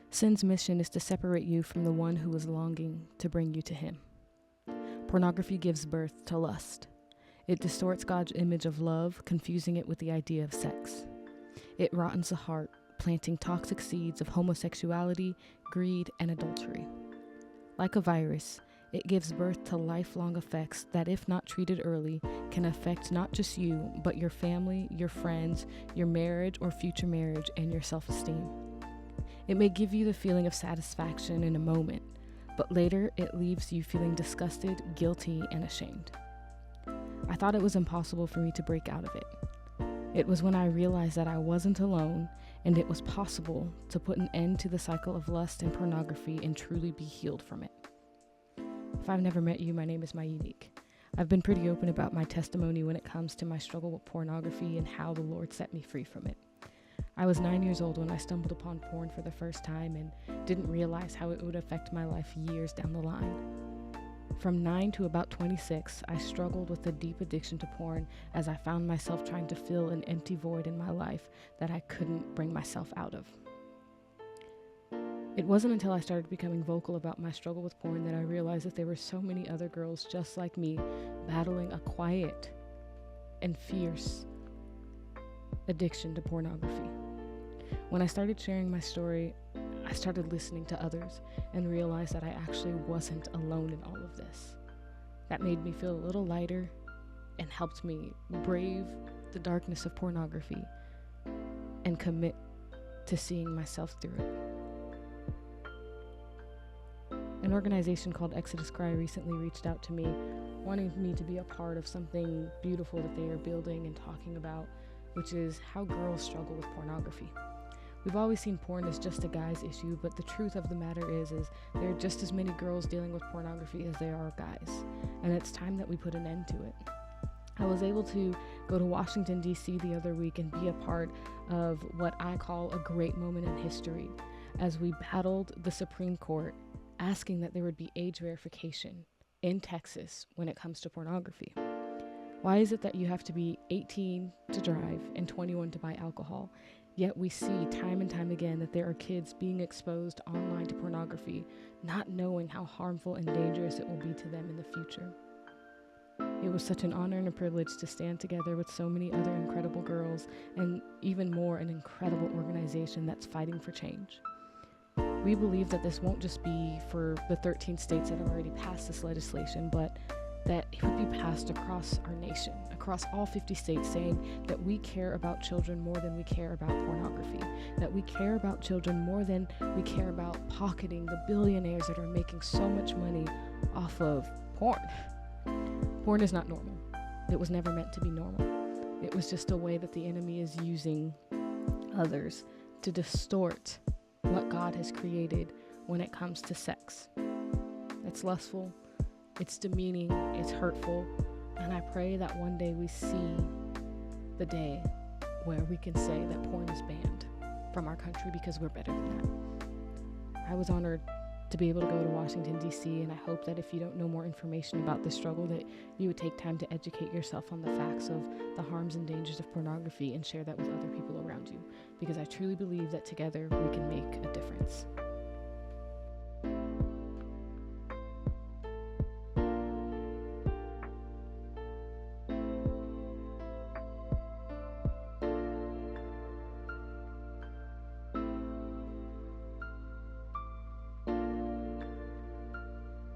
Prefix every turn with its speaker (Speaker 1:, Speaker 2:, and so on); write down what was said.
Speaker 1: Sin's mission is to separate you from the one who is longing to bring you to him. Pornography gives birth to lust. It distorts God's image of love, confusing it with the idea of sex. It rottens the heart, planting toxic seeds of homosexuality, greed, and adultery. Like a virus, it gives birth to lifelong effects that, if not treated early, can affect not just you, but your family, your friends, your marriage or future marriage, and your self-esteem. It may give you the feeling of satisfaction in a moment, but later it leaves you feeling disgusted, guilty, and ashamed. I thought it was impossible for me to break out of it. It was when I realized that I wasn't alone, and it was possible to put an end to the cycle of lust and pornography and truly be healed from it. If I've never met you, my name is Unique. I've been pretty open about my testimony when it comes to my struggle with pornography and how the Lord set me free from it. I was 9 years old when I stumbled upon porn for the first time and didn't realize how it would affect my life years down the line. From 9 to about 26, I struggled with a deep addiction to porn as I found myself trying to fill an empty void in my life that I couldn't bring myself out of. It wasn't until I started becoming vocal about my struggle with porn that I realized that there were so many other girls just like me battling a quiet and fierce addiction to pornography. When I started sharing my story, I started listening to others and realized that I actually wasn't alone in all of this. That made me feel a little lighter and helped me brave the darkness of pornography and commit to seeing myself through it. An organization called Exodus Cry recently reached out to me, wanting me to be a part of something beautiful that they are building and talking about, which is how girls struggle with pornography. We've always seen porn as just a guy's issue, but the truth of the matter is there are just as many girls dealing with pornography as there are guys, and it's time that we put an end to it. I was able to go to Washington D.C. the other week and be a part of what I call a great moment in history as we battled the Supreme Court asking that there would be age verification in Texas when it comes to pornography. Why is it that you have to be 18 to drive and 21 to buy alcohol? Yet we see time and time again that there are kids being exposed online to pornography, not knowing how harmful and dangerous it will be to them in the future. It was such an honor and a privilege to stand together with so many other incredible girls, and even more, an incredible organization that's fighting for change. We believe that this won't just be for the 13 states that have already passed this legislation, but that it would be passed across our nation, across all 50 states, saying that we care about children more than we care about pornography, that we care about children more than we care about pocketing the billionaires that are making so much money off of porn. Porn is not normal. It was never meant to be normal. It was just a way that the enemy is using others to distort what God has created when it comes to sex. It's lustful, it's demeaning, it's hurtful, and I pray that one day we see the day where we can say that porn is banned from our country because we're better than that. I was honored to be able to go to Washington, D.C., and I hope that if you don't know more information about this struggle, that you would take time to educate yourself on the facts of the harms and dangers of pornography and share that with other people around you, because I truly believe that together we can make a difference.